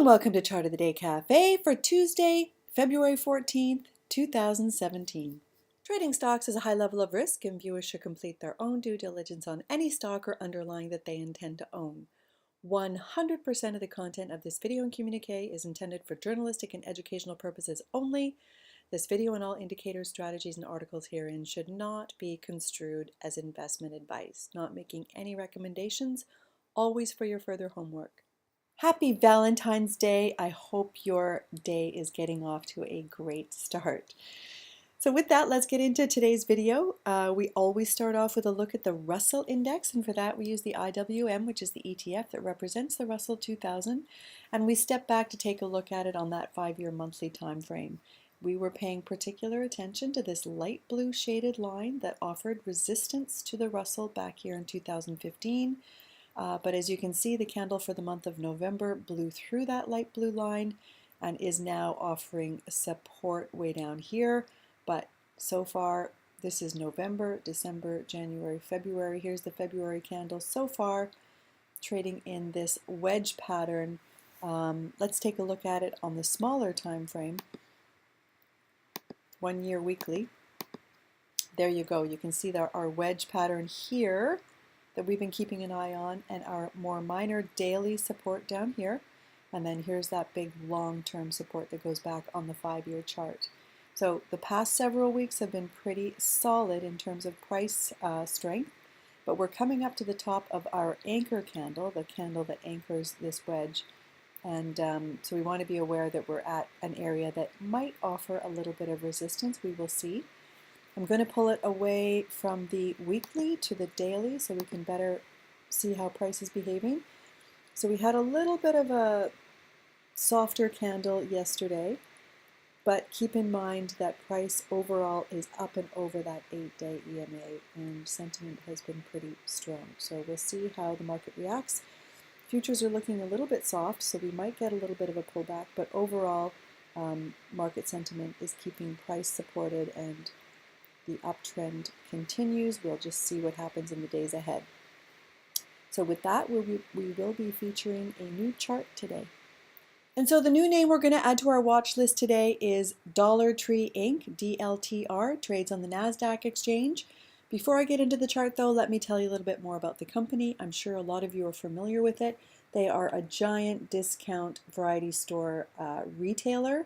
and welcome to Chart of the Day Cafe for Tuesday, February 14th, 2017. Trading stocks is a high level of risk, and viewers should complete their own due diligence on any stock or underlying that they intend to own. 100% of the content of this video and communique is intended for journalistic and educational purposes only. This video and all indicators, strategies, and articles herein should not be construed as investment advice. Not making any recommendations, always for your further homework. Happy Valentine's Day. I hope your day is getting off to a great start. So with that, let's get into today's video. We always start off with a look at the Russell Index, and for that we use the IWM, which is the ETF that represents the Russell 2000, and we step back to take a look at it on that 5-year monthly time frame. We were paying particular attention to this light blue shaded line that offered resistance to the Russell back here in 2015. But as you can see, the candle for the month of November blew through that light blue line and is now offering support way down here. But so far, this is November, December, January, February. Here's the February candle so far, trading in this wedge pattern. Let's take a look at it on the smaller time frame, 1 year weekly. There you go. You can see our wedge pattern here that we've been keeping an eye on, and our more minor daily support down here. And then here's that big long-term support that goes back on the 5-year chart. So the past several weeks have been pretty solid in terms of price strength, but we're coming up to the top of our anchor candle, the candle that anchors this wedge. And so we want to be aware that we're at an area that might offer a little bit of resistance. We will see. I'm going to pull it away from the weekly to the daily so we can better see how price is behaving. So we had a little bit of a softer candle yesterday, but keep in mind that price overall is up and over that 8-day EMA, and sentiment has been pretty strong. So we'll see how the market reacts. Futures are looking a little bit soft, so we might get a little bit of a pullback, but overall market sentiment is keeping price supported, and the uptrend continues. We'll just see what happens in the days ahead. So with that, we will be featuring a new chart today. And so the new name we're going to add to our watch list today is Dollar Tree Inc., DLTR, trades on the NASDAQ exchange. Before I get into the chart though, let me tell you a little bit more about the company. I'm sure a lot of you are familiar with it. They are a giant discount variety store retailer.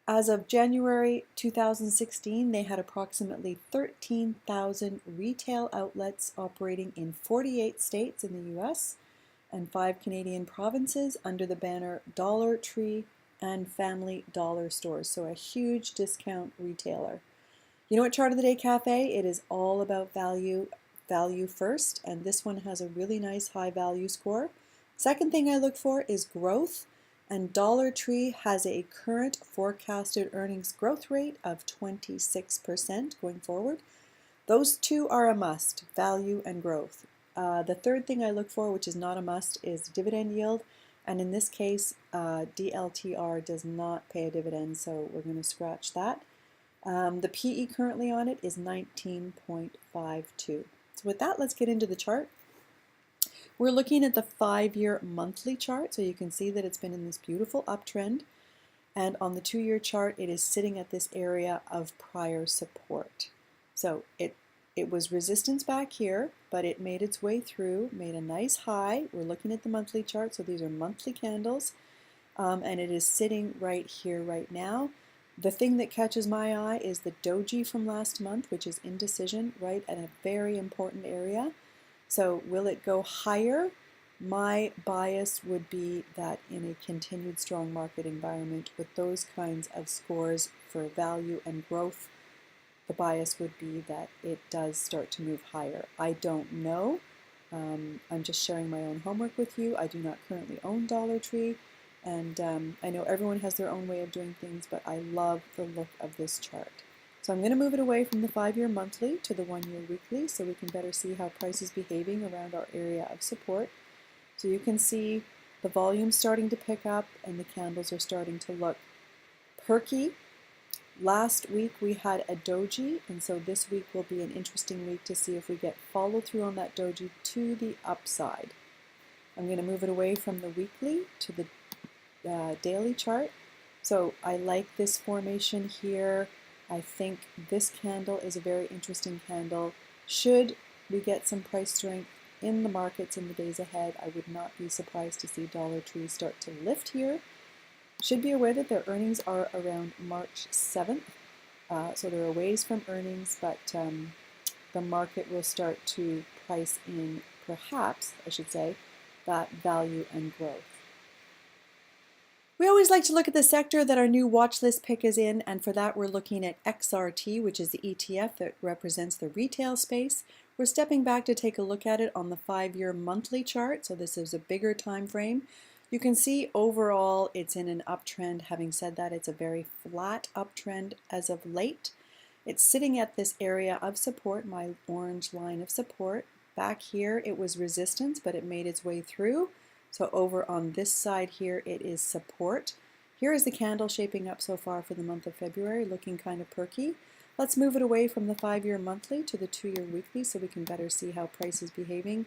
As of January 2016, they had approximately 13,000 retail outlets operating in 48 states in the US and 5 Canadian provinces under the banner Dollar Tree and Family Dollar Stores, so a huge discount retailer. You know, at Chart of the Day Cafe, it is all about value first, and this one has a really nice high value score. Second thing I look for is growth. And Dollar Tree has a current forecasted earnings growth rate of 26% going forward. Those two are a must, value and growth. The third thing I look for, which is not a must, is dividend yield. And in this case, DLTR does not pay a dividend, so we're going to scratch that. The PE currently on it is 19.52. So with that, let's get into the chart. We're looking at the 5-year monthly chart, so you can see that it's been in this beautiful uptrend. And on the 2-year chart, it is sitting at this area of prior support. So it was resistance back here, but it made its way through, made a nice high. We're looking at the monthly chart, so these are monthly candles. And it is sitting right here right now. The thing that catches my eye is the doji from last month, which is indecision, right at a very important area. So will it go higher? My bias would be that in a continued strong market environment with those kinds of scores for value and growth, the bias would be that it does start to move higher. I don't know. I'm just sharing my own homework with you. I do not currently own Dollar Tree, and I know everyone has their own way of doing things, but I love the look of this chart. So I'm going to move it away from the 5-year monthly to the 1-year weekly so we can better see how price is behaving around our area of support. So you can see the volume starting to pick up and the candles are starting to look perky. Last week we had a doji, and so this week will be an interesting week to see if we get follow through on that doji to the upside. I'm going to move it away from the weekly to the daily chart. So I like this formation here. I think this candle is a very interesting candle. Should we get some price strength in the markets in the days ahead, I would not be surprised to see Dollar Tree start to lift here. Should be aware that their earnings are around March 7th. So they're a ways from earnings, but the market will start to price in, perhaps, I should say, that value and growth. We always like to look at the sector that our new watch list pick is in, and for that we're looking at XRT, which is the ETF that represents the retail space. We're stepping back to take a look at it on the 5-year monthly chart, so this is a bigger time frame. You can see overall it's in an uptrend. Having said that, it's a very flat uptrend as of late. It's sitting at this area of support, my orange line of support. Back here it was resistance, but it made its way through. So over on this side here, it is support. Here is the candle shaping up so far for the month of February, looking kind of perky. Let's move it away from the 5-year monthly to the 2-year weekly so we can better see how price is behaving.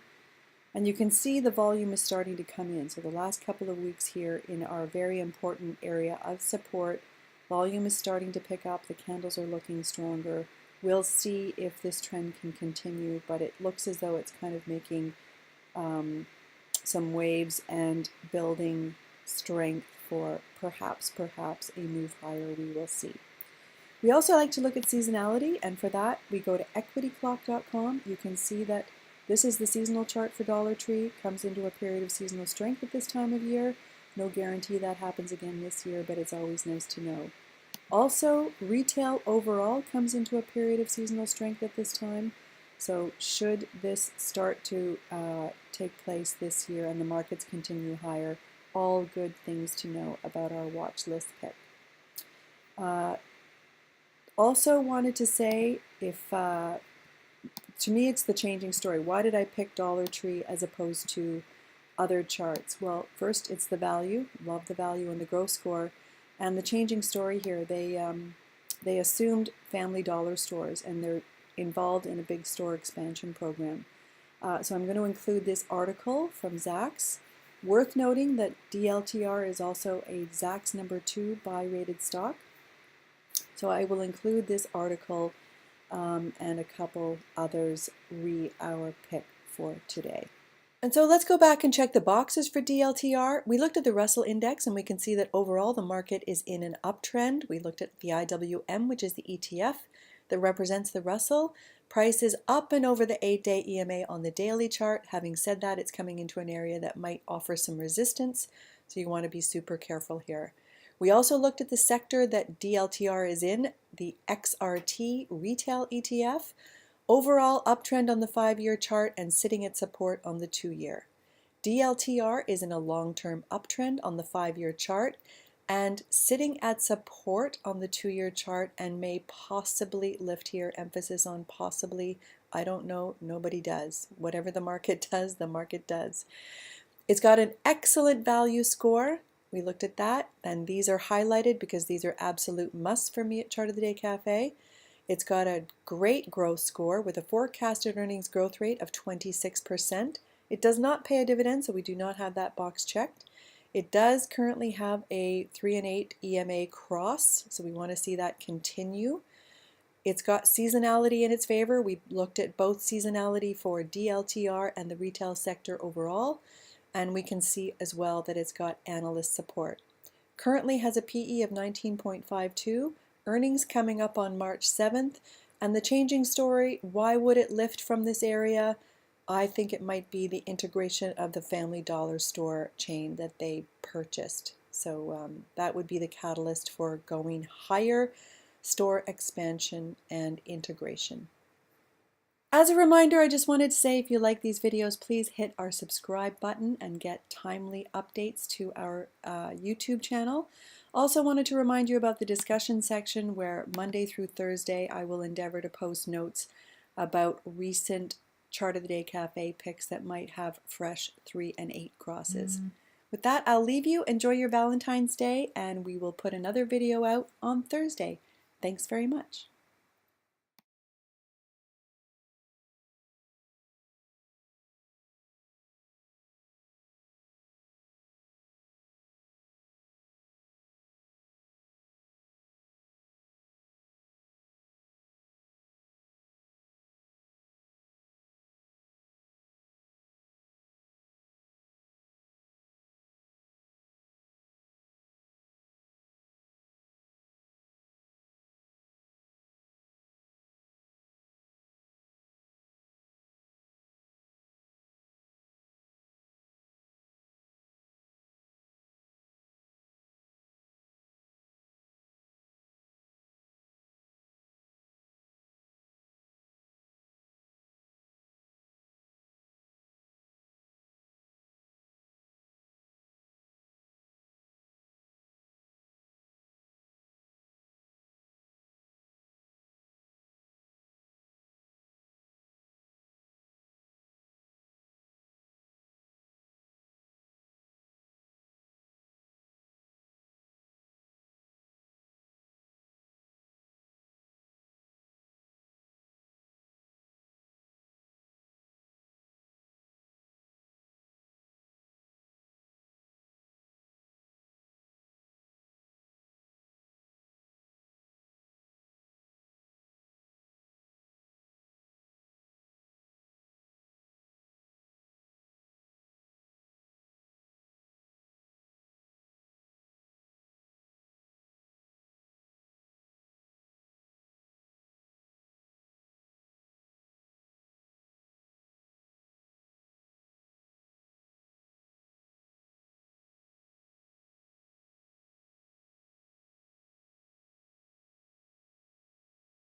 And you can see the volume is starting to come in. So the last couple of weeks here in our very important area of support, volume is starting to pick up. The candles are looking stronger. We'll see if this trend can continue, but it looks as though it's kind of making some waves and building strength for perhaps a move higher. We will see. We also like to look at seasonality, and for that we go to equityclock.com. You can see that this is the seasonal chart for Dollar Tree. Comes into a period of seasonal strength at this time of year. No guarantee that happens again this year, but it's always nice to know. Also, retail overall comes into a period of seasonal strength at this time. So should this start to take place this year and the markets continue higher, all good things to know about our watch list pick. Also wanted to say, if to me it's the changing story. Why did I pick Dollar Tree as opposed to other charts? Well, first it's the value. Love the value and the growth score. And the changing story here, they assumed Family Dollar stores, and they're involved in a big store expansion program. So I'm going to include this article from Zacks. Worth noting that DLTR is also a Zacks number 2 buy rated stock. So I will include this article and a couple others our pick for today. And so let's go back and check the boxes for DLTR. We looked at the Russell Index and we can see that overall the market is in an uptrend. We looked at the IWM, which is the ETF that represents the Russell. Price is up and over the 8-day EMA on the daily chart. Having said that, it's coming into an area that might offer some resistance, so you want to be super careful here. We also looked at the sector that DLTR is in, the XRT retail ETF. Overall uptrend on the 5-year chart and sitting at support on the 2-year. DLTR is in a long-term uptrend on the 5-year chart and sitting at support on the 2-year chart and may possibly lift here. Emphasis on possibly. I don't know. Nobody does. Whatever the market does, the market does. It's got an excellent value score. We looked at that, and these are highlighted because these are absolute musts for me at Chart of the Day Cafe. It's got a great growth score with a forecasted earnings growth rate of 26%. It does not pay a dividend, so we do not have that box checked. It does currently have a 3 and 8 EMA cross, so we want to see that continue. It's got seasonality in its favor. We looked at both seasonality for DLTR and the retail sector overall, and we can see as well that it's got analyst support. Currently has a PE of 19.52. Earnings coming up on March 7th, and the changing story, why would it lift from this area? I think it might be the integration of the Family Dollar store chain that they purchased. So that would be the catalyst for going higher, store expansion and integration. As a reminder, I just wanted to say, if you like these videos, please hit our subscribe button and get timely updates to our YouTube channel. Also wanted to remind you about the discussion section where Monday through Thursday I will endeavor to post notes about recent Chart of the Day Cafe picks that might have fresh 3 and 8 crosses. With that, I'll leave you. Enjoy your Valentine's Day, and we will put another video out on Thursday. Thanks very much.